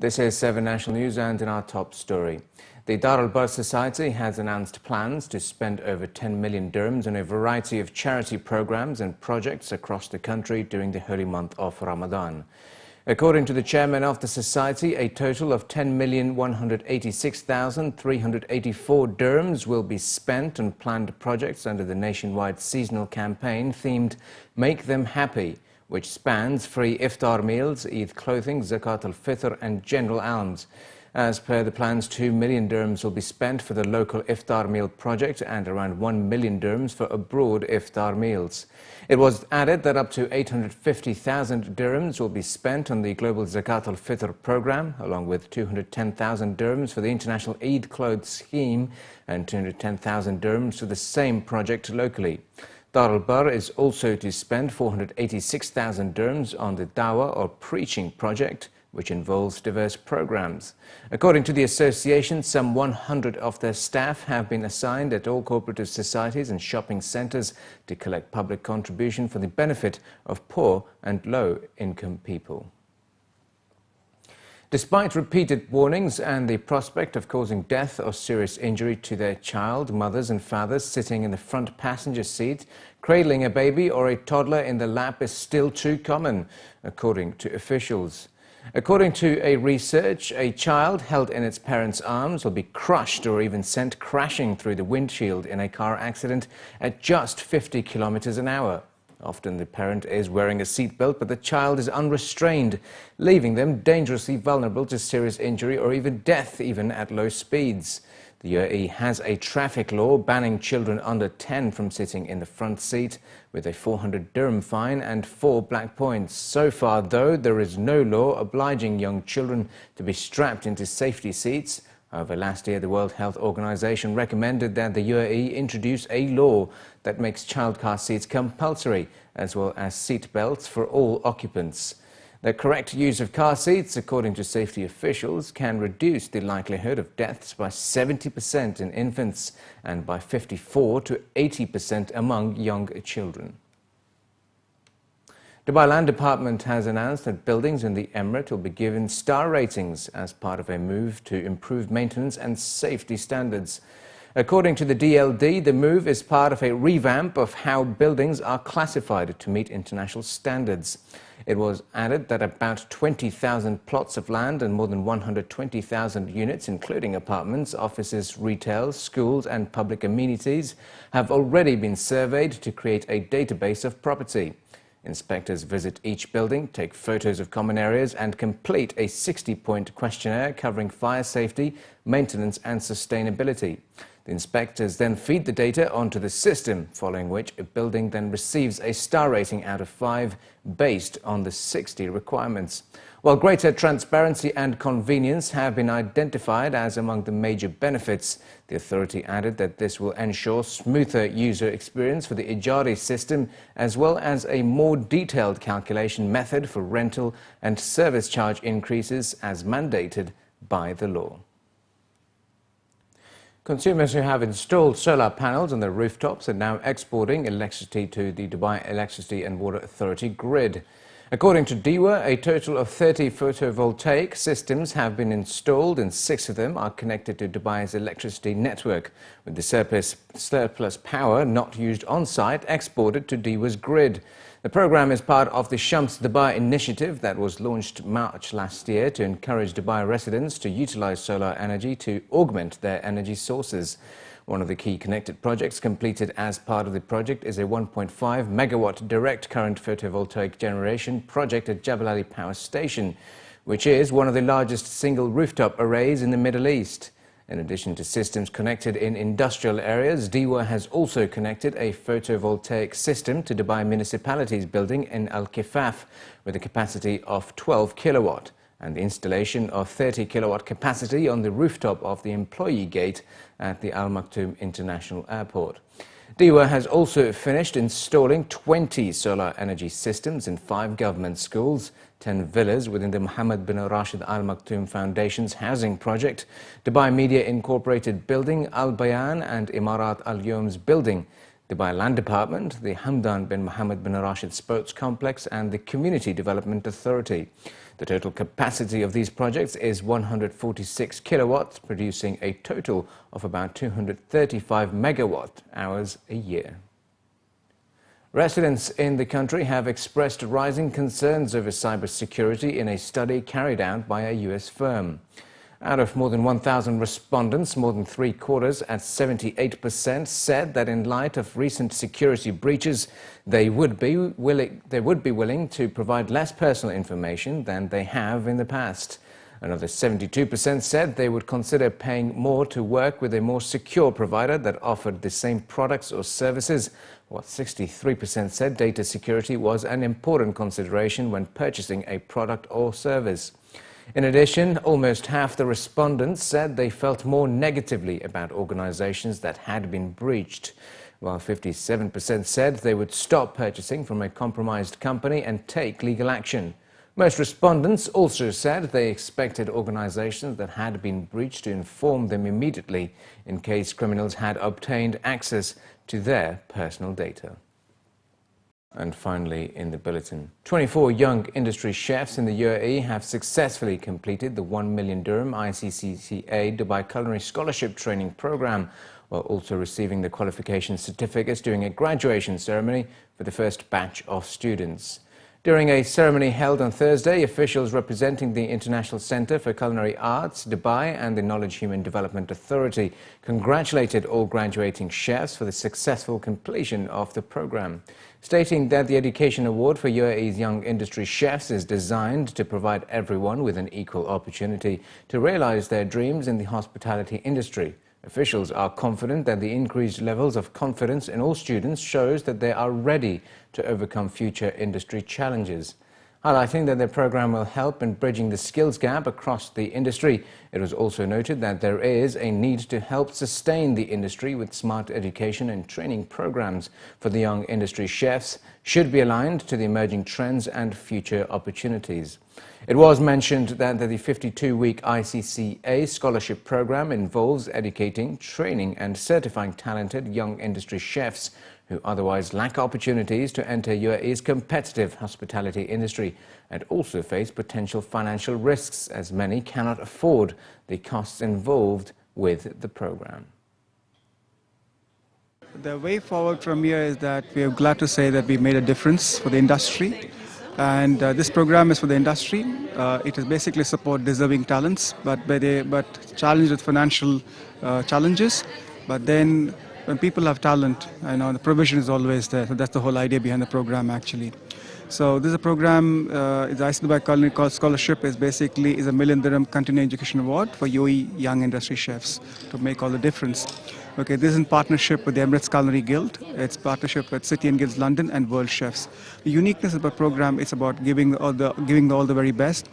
This is 7 National News, and in our top story, the Dar Al Ber Society has announced plans to spend over 10 million dirhams on a variety of charity programs and projects across the country during the holy month of Ramadan. According to the chairman of the society, a total of 10,186,384 dirhams will be spent on planned projects under the nationwide seasonal campaign themed Make Them Happy, which spans free iftar meals, Eid clothing, Zakat al-Fitr and general alms. As per the plans, 2 million dirhams will be spent for the local iftar meal project and around 1 million dirhams for abroad iftar meals. It was added that up to 850,000 dirhams will be spent on the global Zakat al-Fitr program, along with 210,000 dirhams for the international Eid clothes scheme and 210,000 dirhams for the same project locally. Dar Al Ber is also to spend 486,000 dirhams on the Dawah or preaching project, which involves diverse programs. According to the association, some 100 of their staff have been assigned at all cooperative societies and shopping centres to collect public contribution for the benefit of poor and low-income people. Despite repeated warnings and the prospect of causing death or serious injury to their child, mothers and fathers sitting in the front passenger seat, cradling a baby or a toddler in the lap is still too common, according to officials. According to a research, a child held in its parents' arms will be crushed or even sent crashing through the windshield in a car accident at just 50 kilometers an hour. Often the parent is wearing a seatbelt, but the child is unrestrained, leaving them dangerously vulnerable to serious injury or even death, even at low speeds. The UAE has a traffic law banning children under 10 from sitting in the front seat, with a 400 dirham fine and 4 black points. So far, though, there is no law obliging young children to be strapped into safety seats. However, last year the World Health Organization recommended that the UAE introduce a law that makes child car seats compulsory, as well as seat belts for all occupants. The correct use of car seats, according to safety officials, can reduce the likelihood of deaths by 70% in infants and by 54 to 80% among young children. Dubai Land Department has announced that buildings in the Emirate will be given star ratings as part of a move to improve maintenance and safety standards. According to the DLD, the move is part of a revamp of how buildings are classified to meet international standards. It was added that about 20,000 plots of land and more than 120,000 units, including apartments, offices, retail, schools and public amenities, have already been surveyed to create a database of property. Inspectors visit each building, take photos of common areas and complete a 60-point questionnaire covering fire safety, maintenance and sustainability. The inspectors then feed the data onto the system, following which a building then receives a star rating out of 5 based on the 60 requirements. While greater transparency and convenience have been identified as among the major benefits, the authority added that this will ensure smoother user experience for the Ijari system, as well as a more detailed calculation method for rental and service charge increases as mandated by the law. Consumers who have installed solar panels on their rooftops are now exporting electricity to the Dubai Electricity and Water Authority grid. According to DEWA, a total of 30 photovoltaic systems have been installed and 6 of them are connected to Dubai's electricity network, with the surplus power not used on-site exported to DEWA's grid. The program is part of the Shams Dubai initiative that was launched March last year to encourage Dubai residents to utilize solar energy to augment their energy sources. One of the key connected projects completed as part of the project is a 1.5 megawatt direct current photovoltaic generation project at Jebel Ali Power Station, which is one of the largest single rooftop arrays in the Middle East. In addition to systems connected in industrial areas, DEWA has also connected a photovoltaic system to Dubai Municipality's building in Al Kifaf with a capacity of 12 kilowatt and the installation of 30 kilowatt capacity on the rooftop of the employee gate at the Al Maktoum International Airport. DEWA has also finished installing 20 solar energy systems in 5 government schools, 10 villas within the Mohammed bin Rashid Al Maktoum Foundation's housing project, Dubai Media Incorporated building, Al Bayan and Imarat Al Yom's building. Dubai Land Department, the Hamdan bin Mohammed bin Rashid Sports Complex and the Community Development Authority. The total capacity of these projects is 146 kilowatts, producing a total of about 235 megawatt hours a year. Residents in the country have expressed rising concerns over cybersecurity in a study carried out by a US firm. Out of more than 1,000 respondents, more than three-quarters at 78% said that in light of recent security breaches, they would be willing to provide less personal information than they have in the past. Another 72% said they would consider paying more to work with a more secure provider that offered the same products or services, while 63% said data security was an important consideration when purchasing a product or service. In addition, almost half the respondents said they felt more negatively about organizations that had been breached, while 57% said they would stop purchasing from a compromised company and take legal action. Most respondents also said they expected organizations that had been breached to inform them immediately in case criminals had obtained access to their personal data. And finally, in the bulletin, 24 young industry chefs in the UAE have successfully completed the 1 million dirham ICCA Dubai Culinary Scholarship Training Program, while also receiving the qualification certificates during a graduation ceremony for the first batch of students. During a ceremony held on Thursday, officials representing the International Centre for Culinary Arts, Dubai, and the Knowledge Human Development Authority congratulated all graduating chefs for the successful completion of the program, stating that the Education Award for UAE's young industry chefs is designed to provide everyone with an equal opportunity to realize their dreams in the hospitality industry. Officials are confident that the increased levels of confidence in all students shows that they are ready to overcome future industry challenges. Highlighting that their program will help in bridging the skills gap across the industry, it was also noted that there is a need to help sustain the industry with smart education and training programs for the young industry chefs should be aligned to the emerging trends and future opportunities. It was mentioned that the 52-week ICCA scholarship program involves educating, training and certifying talented young industry chefs who otherwise lack opportunities to enter UAE's competitive hospitality industry and also face potential financial risks as many cannot afford the costs involved with the program. The way forward from here is that we are glad to say that we made a difference for the industry. And this program is for the industry. It is basically support deserving talents, but challenged with financial challenges. But then when people have talent, the provision is always there. So that's the whole idea behind the program, actually. So this is a program, the ICCA Dubai Culinary Scholarship is basically a $1 million continuing education award for UAE young industry chefs to make all the difference. Okay, this is in partnership with the Emirates Culinary Guild. It's partnership with City and Guilds London and World Chefs. The uniqueness of the program is about giving all the very best,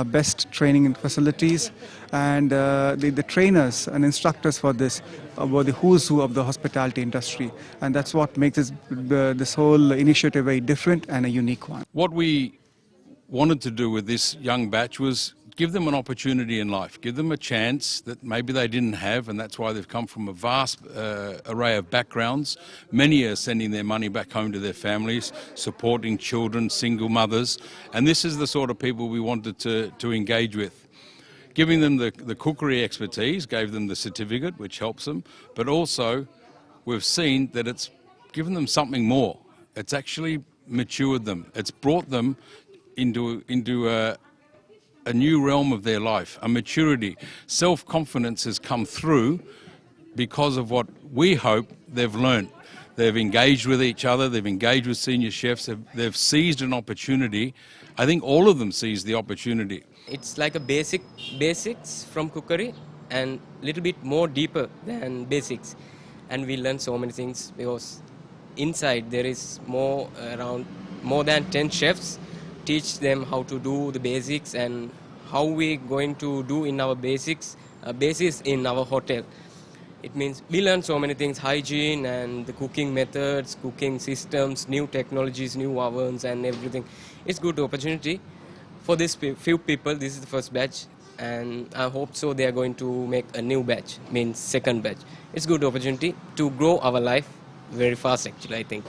best training and facilities, and the trainers and instructors for this were the who's who of the hospitality industry, and that's what makes this whole initiative very different and a unique one. What we wanted to do with this young batch was give them an opportunity in life, give them a chance that maybe they didn't have, and that's why they've come from a vast array of backgrounds. Many are sending their money back home to their families, supporting children, single mothers, and this is the sort of people we wanted to engage with. Giving them the cookery expertise, gave them the certificate, which helps them, but also we've seen that it's given them something more. It's actually matured them. It's brought them into a new realm of their life, a maturity. Self-confidence has come through because of what we hope they've learned. They've engaged with each other, they've engaged with senior chefs, they've seized an opportunity. I think all of them seized the opportunity. It's like a basics from cookery and a little bit more deeper than basics. And we learn so many things because inside there is more than 10 chefs. Teach them how to do the basics and how we're going to do in our basis in our hotel. It means we learn so many things, hygiene and the cooking methods, cooking systems, new technologies, new ovens and everything. It's a good opportunity for this few people. This is the first batch and I hope so they are going to make a new batch, means second batch. It's a good opportunity to grow our life very fast actually, I think.